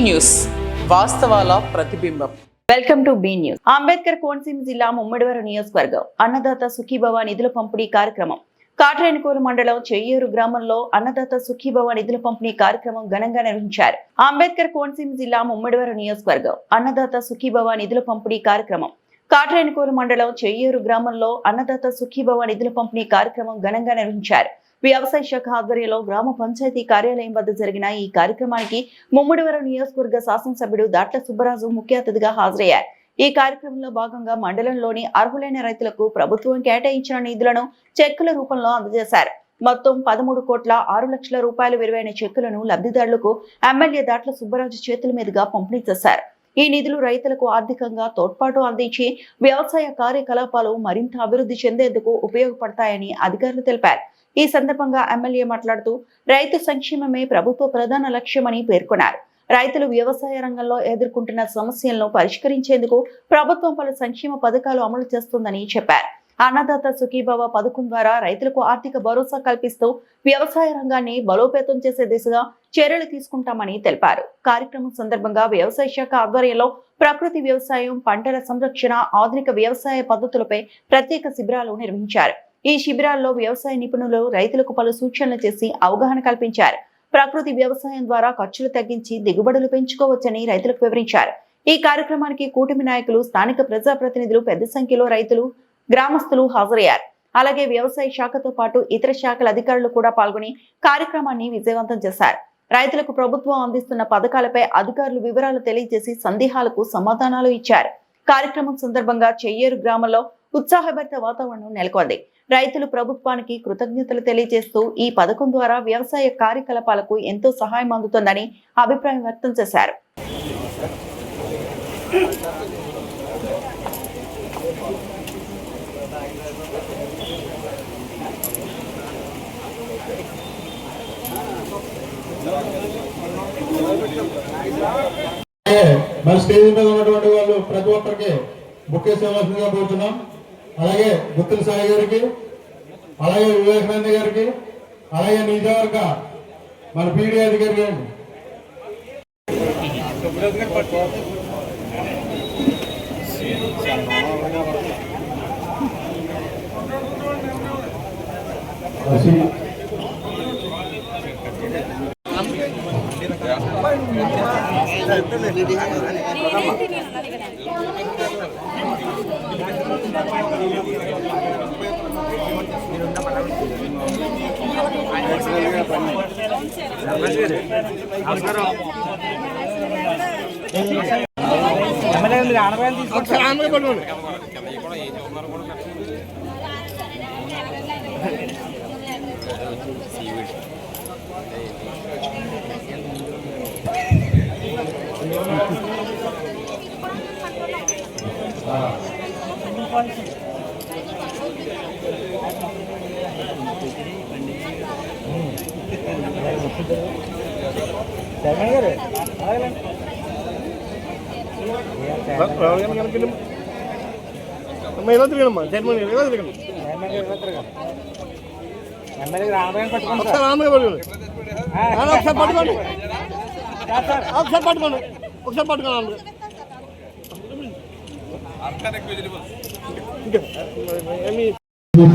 News వాస్తవాల ప్రతిబింబం. Welcome to be news. Ambedkar Konaseema జిల్లా ముమ్మడివరం నియోజకవర్గం అన్నదాత సుఖీభవ నిధుల పంపిణీ కార్యక్రమం. కాట్రేనికోలు మండలం చెయ్యూరు గ్రామంలో అన్నదాత సుఖీభవ నిధుల పంపిణీ కార్యక్రమం ఘనంగా నిర్వహించారు. అంబేద్కర్ కోనసీమ జిల్లా ముమ్మడివరం నియోజకవర్గం అన్నదాత సుఖీభవ నిధుల పంపిణీ కార్యక్రమం. కాట్రేనికోలు మండలం చెయ్యూరు గ్రామంలో అన్నదాత సుఖీభవ నిధుల పంపిణీ కార్యక్రమం ఘనంగా నిర్వహించారు. వ్యవసాయ శాఖ ఆధ్వర్యంలో గ్రామ పంచాయతీ కార్యాలయం వద్ద జరిగిన ఈ కార్యక్రమానికి ముమ్మడివరం నియోజకవర్గ శాసనసభ్యుడు దాట్ల సుబ్బరాజు ముఖ్య అతిథిగా హాజరయ్యారు. ఈ కార్యక్రమంలో భాగంగా మండలంలోని అర్హులైన రైతులకు ప్రభుత్వం కేటాయించిన నిధులను చెక్కుల రూపంలో అందజేశారు. మొత్తం 13,06,00,000 రూపాయలు విలువైన చెక్కులను లబ్ధిదారులకు ఎమ్మెల్యే దాట్ల సుబ్బరాజు చేతుల మీదుగా పంపిణీ చేశారు. ఈ నిధులు రైతులకు ఆర్థికంగా తోడ్పాటు అందించి వ్యవసాయ కార్యకలాపాలు మరింత అభివృద్ధి చెందేందుకు ఉపయోగపడతాయని అధికారులు తెలిపారు. ఈ సందర్భంగా ఎమ్మెల్యే మాట్లాడుతూ రైతు సంక్షేమమే ప్రభుత్వ ప్రధాన లక్ష్యమని పేర్కొన్నారు. రైతులు వ్యవసాయ రంగంలో ఎదుర్కొంటున్న సమస్యలను పరిష్కరించేందుకు ప్రభుత్వం పలు సంక్షేమ పథకాలు అమలు చేస్తుందని చెప్పారు. అన్నదాత సుఖీభవ పథకం ద్వారా రైతులకు ఆర్థిక భరోసా కల్పిస్తూ వ్యవసాయ రంగాన్ని బలోపేతం చేసే దిశగా చర్యలు తీసుకుంటామని తెలిపారు. కార్యక్రమం సందర్భంగా వ్యవసాయ శాఖ ఆధ్వర్యంలో ప్రకృతి వ్యవసాయం, పంటల సంరక్షణ, ఆధునిక వ్యవసాయ పద్ధతులపై ప్రత్యేక శిబిరాలు నిర్వహించారు. ఈ శిబిరాల్లో వ్యవసాయ నిపుణులు రైతులకు పలు సూచనలు చేసి అవగాహన కల్పించారు. ప్రకృతి వ్యవసాయం ద్వారా ఖర్చులు తగ్గించి దిగుబడులు పెంచుకోవచ్చని రైతులకు వివరించారు. ఈ కార్యక్రమానికి కూటమి నాయకులు, స్థానిక ప్రజాప్రతినిధులు, పెద్ద సంఖ్యలో రైతులు, గ్రామస్తులు హాజరయ్యారు. అలాగే వ్యవసాయ శాఖతో పాటు ఇతర శాఖల అధికారులు కూడా పాల్గొని కార్యక్రమాన్ని విజయవంతం చేశారు. రైతులకు ప్రభుత్వం అందిస్తున్న పథకాలపై అధికారులు వివరాలు తెలియజేసి సందేహాలకు సమాధానాలు ఇచ్చారు. కార్యక్రమం సందర్భంగా చెయ్యేరు గ్రామంలో ఉత్సాహభరిత వాతావరణం నెలకొంది. రైతులు ప్రభుత్వానికి కృతజ్ఞతలు తెలియజేస్తూ ఈ పథకం ద్వారా వ్యవసాయ కార్యకలాపాలకు ఎంతో సహాయం అందుతుందని అభిప్రాయం వ్యక్తం చేశారు. మరి స్టేజ్ మీద ఉన్నటువంటి వాళ్ళు ప్రతి ఒక్కరికి బుక్ వేసేవాల్సిందిగా కోరుతున్నాం. అలాగే గుత్తుల సాయి గారికి, అలాగే వివేకానంద గారికి, అలాగే నిజవర్గ మన పీడీ అధికారి గారికి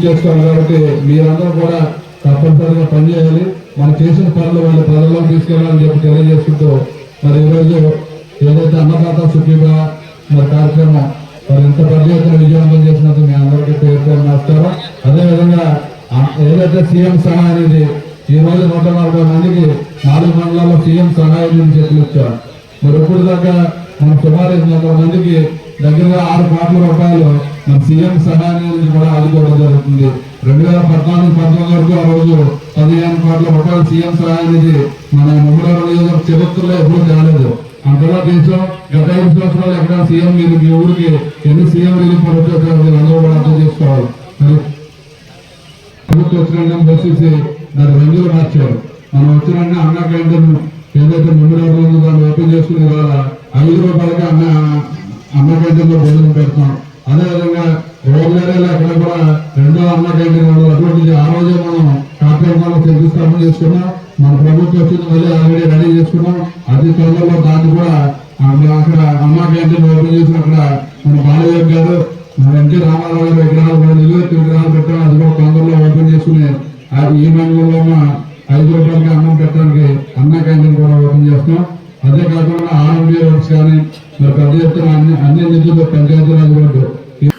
చేస్తాం కాబట్టి మీరందరూ కూడా తప్పనిసరిగా పనిచేయాలి. మనం చేసిన పనులు వాళ్ళ ప్రజల్లో తీసుకెళ్ళాలని చెప్పి తెలియజేసుకుంటూ మరి ఈరోజు ఏదైతే అన్నదాత సుఖీభవ మరి కార్యక్రమం మరి ఇంత పెద్ద ఎత్తున విజయవంతం చేసినందుకు మీ అందరికీ పేరు నమస్కారం. అదేవిధంగా ఏదైతే సీఎం సహాయ నిధి ఈ రోజు 140 మందికి 4 మండలాల్లో సీఎం సహాయ నిధి చెట్లు ఇచ్చారు. మరి ఇప్పుడు దాకా మనం సుమారు 100 మందికి దగ్గరగా 6 కోట్ల రూపాయలు మన సీఎం సహాయ నిధి కూడా ఆదుకోవడం జరుగుతుంది. 2014-19 వరకు ఆ రోజు 15 కోట్ల రూపాయలు సీఎం సహాయ నిధి మన ముమ్మడివరం నియోజకవర్గ చరిత్రలో ఎప్పుడూ రాలేదు. అంతగా దేశం గత 5 సంవత్సరాలు ఎక్కడ సీఎం మీరు మీ ఊరికి ఎన్ని సీఎం రిలీఫ్ వచ్చారో మీరు అందరూ కూడా అర్థం చేసుకోవాలి. మరి ప్రభుత్వం వచ్చిన బస్సెస్ దాని రంగులు మార్చారు. మనం వచ్చిన అన్న క్యాంటీన్ ఏదైతే ముమ్మడివరం ఉందో దాన్ని ఓపెన్ చేసుకునే వాళ్ళ 5 రూపాయలకి అన్న క్యాంటీన్ లో భోజనం పెడతాం. అదేవిధంగా రోడ్ల అక్కడ కూడా 2వ అన్న క్యాంటీన్ అటువంటి ఆ రోజే మనం కార్పొరేట్ శంకుస్థాపన చేసుకున్నాం. మన ప్రభుత్వం వచ్చింది మళ్ళీ ఆల్రెడీ రెడీ చేసుకున్నాం. అతి తొందరలో దాన్ని కూడా అక్కడ అమ్మా క్యాంటీన్ ఓపెన్ చేసిన అక్కడ మన బాలయ్య గారు ఎన్టీ రామారావు గారు విగ్రహాలు కూడా నిలువెత్తి విగ్రహాలు పెట్టాం. అది కూడా తొందరలో ఓపెన్ చేసుకుని ఈ మండలంలో ఉన్న 5 రూపాయలకి అన్నం పెట్టడానికి అన్నా క్యాంటీన్ కూడా ఓపెన్ చేస్తాం. అదే కాకుండా ఆర్ఎండ్బి రోడ్స్ కానీ మరి పెద్ద ఎత్తున అన్ని నిధులు పంచాయతీరాజ్ రోడ్డు.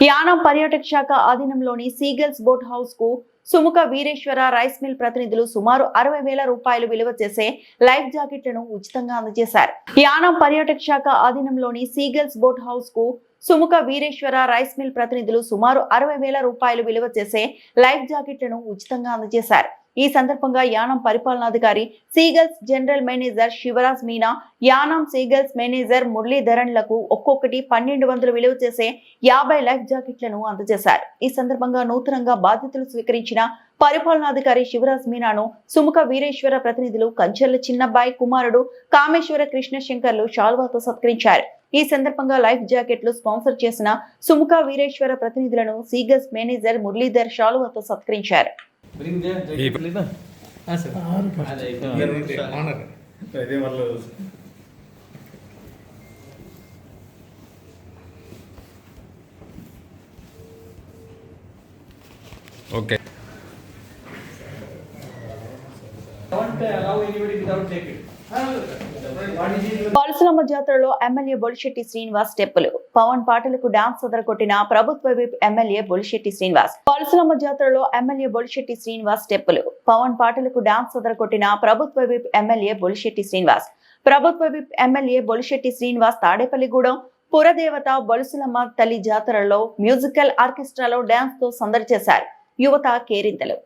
యానం పర్యాటక శాఖ ఆధీనంలోని సీగల్స్ బోట్ హౌస్ కు సుముఖ వీరేశ్వర రైస్ మిల్ ప్రతినిధులు సుమారు 60,000 రూపాయలు విలువ చేసే లైఫ్ జాకెట్లను ఉచితంగా అందజేశారు. యానం పర్యాటక శాఖ ఆధీనంలోని సీగల్స్ బోట్ హౌస్ కు సుముఖ వీరేశ్వర రైస్ మిల్ ప్రతినిధులు సుమారు 60,000 రూపాయలు విలువ చేసే లైఫ్ జాకెట్లను ఉచితంగా అందజేశారు. ఈ సందర్భంగా యానం పరిపాలనాధికారి Seagulls general manager Shivaraj Meena, Yanam Seagulls manager మురళీధరన్లకు ఒక్కొక్కటి 1,200 విలువ చేసే 50 లైఫ్ జాకెట్లను అందజేశారు. ఈ సందర్భంగా నూతనంగా బాధ్యతలు స్వీకరించిన పరిపాలనాధికారి శివరాజ్ మీనాను సుముఖ వీరేశ్వర ప్రతినిధులు కంచెర్ల చిన్నబ్బాయి కుమారుడు కామేశ్వర కృష్ణశంకర్లు శాల్వాతో సత్కరించారు. ఈ సందర్భంగా లైఫ్ జాకెట్లు స్పాన్సర్ చేసిన సుముఖ వీరేశ్వర ప్రతినిధులను సీగల్స్ మేనేజర్ మురళీధర్ శాల్వాతో సత్కరించారు. Okay. Don't allow anybody without jacket. పల్సులమ్మ జాతరలో ఎమ్మెల్యే బొలిశెట్టి శ్రీనివాస్ స్టెప్పులు. పవన్ పాటలకు డాన్స్ కొట్టిన ప్రభుత్వ విప్ ఎమ్మెల్యే బొలిశెట్టి శ్రీనివాస్. పల్సులమ్మ జాతరలో ఎమ్మెల్యే బొలిశెట్టి శ్రీనివాస్ స్టెప్పులు. పవన్ పాటలకు డాన్స్ కొట్టిన ప్రభుత్వ విప్ ఎమ్మెల్యే బొలిశెట్టి శ్రీనివాస్. ప్రభుత్వ విప్ ఎమ్మెల్యే బొలిశెట్టి శ్రీనివాస్ తాడేపల్లిగూడెం పురదేవత బొలుసులమ్మ తల్లి జాతరలో మ్యూజికల్ ఆర్కెస్ట్రాలో డాన్స్ తో సందడి చేశారు. యువత కేరింతలు.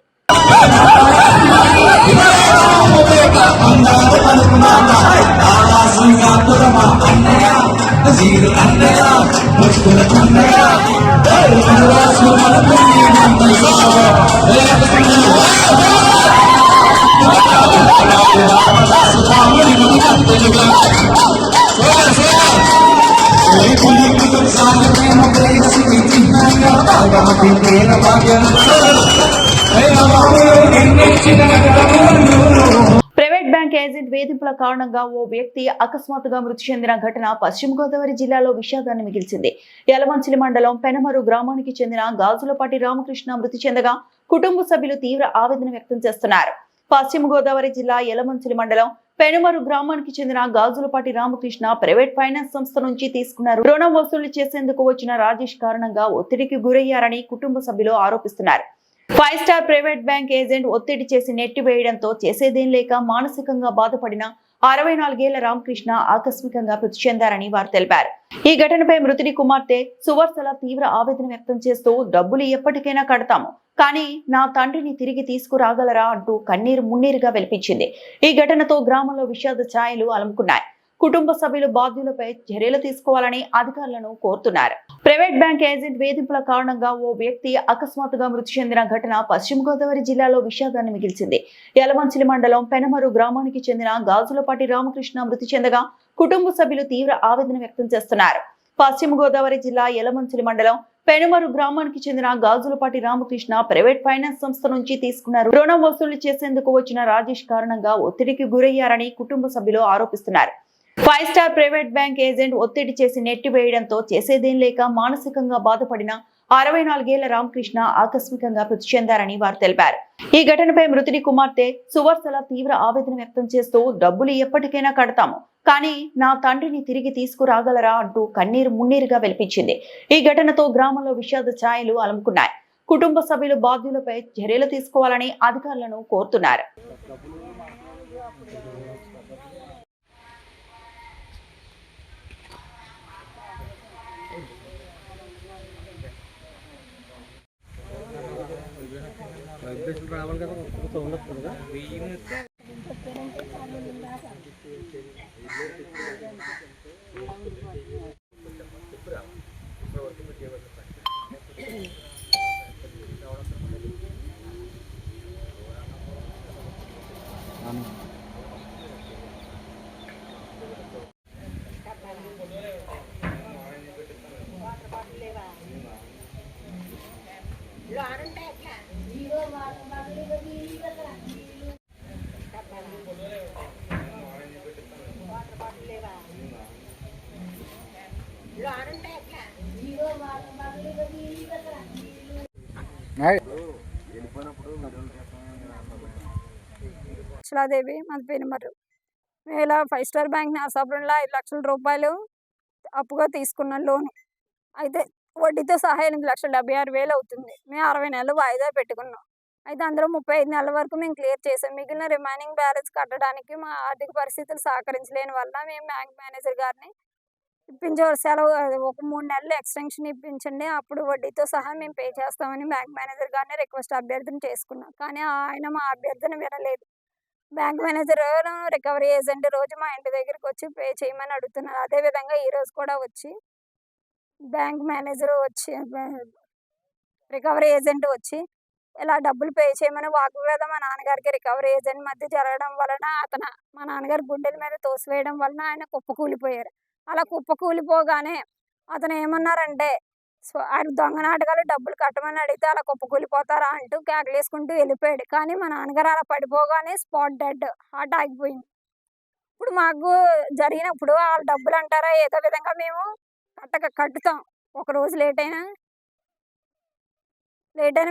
ప్రైవేట్ బ్యాంక్ ఏజెంట్ వేధింపుల కారణంగా ఓ వ్యక్తి అకస్మాత్తుగా మృతి చెందిన ఘటన పశ్చిమ గోదావరి జిల్లాలో విషాదాన్ని మిగిల్చింది. యలమంచిలి మండలం పెనమరు గ్రామానికి చెందిన గాజులపాటి రామకృష్ణ మృతి చెందగా కుటుంబ సభ్యులు తీవ్ర ఆవేదన వ్యక్తం చేస్తున్నారు. పశ్చిమ గోదావరి జిల్లా యలమంచిలి మండలం పెనుమరు గ్రామానికి చెందిన గాజులపాటి రామకృష్ణ ప్రైవేట్ ఫైనాన్స్ సంస్థ నుంచి తీసుకున్న రుణం వసూలు చేసేందుకు వచ్చిన రాజేష్ కారణంగా ఒత్తిడికి గురయ్యారని కుటుంబ సభ్యులు ఆరోపిస్తున్నారు. 5 స్టార్ ప్రైవేట్ బ్యాంక్ ఏజెంట్ ఒత్తిడి చేసి నెట్టివేయడంతో చేసేదేం లేక మానసికంగా బాధపడిన 64 ఏళ్ల రామకృష్ణ ఆకస్మికంగా మృతి చెందారని వారు తెలిపారు. ఈ ఘటనపై మృతుడి కుమార్తె సువర్సల తీవ్ర ఆవేదన వ్యక్తం చేస్తూ డబ్బులు ఎప్పటికైనా కడతాము, కానీ నా తండ్రిని తిరిగి తీసుకురాగలరా అంటూ కన్నీరు మున్నీరుగా వెలిపించింది. ఈ ఘటనతో గ్రామంలో విషాద ఛాయలు అలుముకున్నాయి. కుటుంబ సభ్యులు బాధ్యులపై చర్యలు తీసుకోవాలని అధికారులను కోరుతున్నారు. ప్రైవేట్ బ్యాంక్ ఏజెంట్ వేధింపుల కారణంగా ఓ వ్యక్తి అకస్మాత్తుగా మృతి చెందిన ఘటన పశ్చిమ గోదావరి జిల్లాలో విషాదాన్ని మిగిల్చింది. యలమంచిలి మండలం పెనమరు గ్రామానికి చెందిన గాజులపాటి రామకృష్ణ మృతి చెందగా కుటుంబ సభ్యులు తీవ్ర ఆవేదన వ్యక్తం చేస్తున్నారు. పశ్చిమ గోదావరి జిల్లా యలమంచిలి మండలం పెనుమరు గ్రామానికి చెందిన గాజులపాటి రామకృష్ణ ప్రైవేట్ ఫైనాన్స్ సంస్థ నుంచి తీసుకున్న రుణం వసూలు చేసేందుకు వచ్చిన రాజేష్ కారణంగా ఒత్తిడికి గురయ్యారని కుటుంబ సభ్యులు ఆరోపిస్తున్నారు. 5 స్టార్ ప్రైవేట్ బ్యాంక్ ఏజెంట్ ఒత్తిడి చేసి నెట్టివేయడంతో చేసేదేం లేక మానసికంగా బాధపడిన 64 ఏళ్ల రామకృష్ణ ఆకస్మికంగా మృతి చెందారని వారు తెలిపారు. ఈ ఘటనపై మృతుడి కుమార్తె సువర్సల తీవ్ర ఆవేదన వ్యక్తం చేస్తూ డబ్బులు ఎప్పటికైనా కడతాము, కానీ నా తండ్రిని తిరిగి తీసుకురాగలరా అంటూ కన్నీరు మున్నీరుగా వెలిపించింది. ఈ ఘటనతో గ్రామంలో విషాద ఛాయలు అలుముకున్నాయి. కుటుంబ సభ్యులు బాధ్యులపై చర్యలు తీసుకోవాలని అధికారులను కోరుతున్నారు. లక్ష్లాదేవి మాది పెనుమర్రు. మేము ఇలా 5 స్టార్ బ్యాంక్ నరసాపురంలో 5 లక్షల రూపాయలు అప్పుగా తీసుకున్నాం లోను. అయితే వడ్డీతో సహా 8,76,000 అవుతుంది. మేము 60 నెలలు వాయిదా పెట్టుకున్నాం. అయితే అందులో 35 నెలల వరకు మేము క్లియర్ చేసాం. మిగిలిన రిమైనింగ్ బ్యాలెన్స్ కట్టడానికి మా ఆర్థిక పరిస్థితులు సహకరించలేని వల్ల మేము బ్యాంక్ మేనేజర్ గారిని సెలవు ఒక 3 నెలలు ఎక్స్టెన్షన్ ఇప్పించండి, అప్పుడు వడ్డీతో సహా మేము పే చేస్తామని బ్యాంక్ మేనేజర్ గారిని రిక్వెస్ట్ అభ్యర్థన చేసుకున్నాం. కానీ ఆయన మా అభ్యర్థన వినలేదు. బ్యాంక్ మేనేజర్ రికవరీ ఏజెంట్ రోజు మా ఇంటి దగ్గరికి వచ్చి పే చేయమని అడుగుతున్నారు. అదేవిధంగా ఈరోజు కూడా వచ్చి బ్యాంక్ మేనేజర్ వచ్చి రికవరీ ఏజెంట్ వచ్చి ఇలా డబ్బులు పే చేయమని వాగ్వాదం మా నాన్నగారికి రికవరీ ఏజెంట్ మధ్య జరగడం వలన మా నాన్నగారి గుండెల మీద తోసివేయడం వలన ఆయన కుప్పకూలిపోయారు. అలా కుప్పకూలిపోగానే అతను ఏమన్నారంటే ఆయన దొంగ నాటకాలు డబ్బులు కట్టమని అడిగితే అలా కుప్పకూలిపోతారా అంటూ కేకలేసుకుంటూ వెళ్ళిపోయాడు. కానీ మా నాన్నగారు అలా పడిపోగానే స్పాట్ డెడ్, హార్ట్ ఆగిపోయింది. ఇప్పుడు మాకు జరిగినప్పుడు వాళ్ళ డబ్బులు అంటారా ఏదో విధంగా మేము కట్టుతాం. ఒక రోజు లేట్ అయినా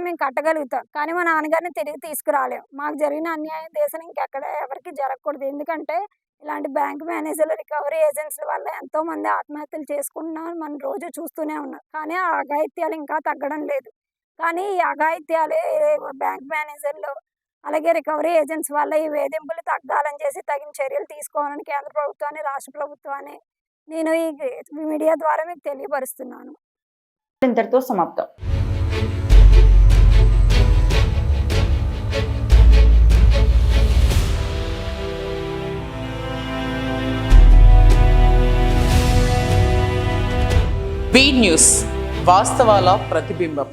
మేము కట్టగలుగుతాం. కానీ మా నాన్నగారిని తిరిగి తీసుకురాలేం. మాకు జరిగిన అన్యాయం దేశం ఇంకెక్కడ ఎవరికి జరగకూడదు. ఎందుకంటే ఇలాంటి బ్యాంక్ మేనేజర్లు రికవరీ ఏజెంట్స్ వల్ల ఎంతోమంది ఆత్మహత్యలు చేసుకుంటున్నారు, మనం రోజు చూస్తూనే ఉన్నాం. కానీ ఆ అఘాయిత్యాలు ఇంకా తగ్గడం లేదు. కానీ ఈ అఘాయిత్యాలు బ్యాంక్ మేనేజర్లు అలాగే రికవరీ ఏజెంట్స్ వల్ల ఈ వేధింపులు తగ్గాలని చేసి తగిన చర్యలు తీసుకోవాలని కేంద్ర ప్రభుత్వాన్ని, రాష్ట్ర ప్రభుత్వాన్ని నేను ఈ మీడియా ద్వారా మీకు తెలియపరుస్తున్నాను. ఇంతటితో సమాప్తం. బీ న్యూస్, వాస్తవాల ప్రతిబింబం.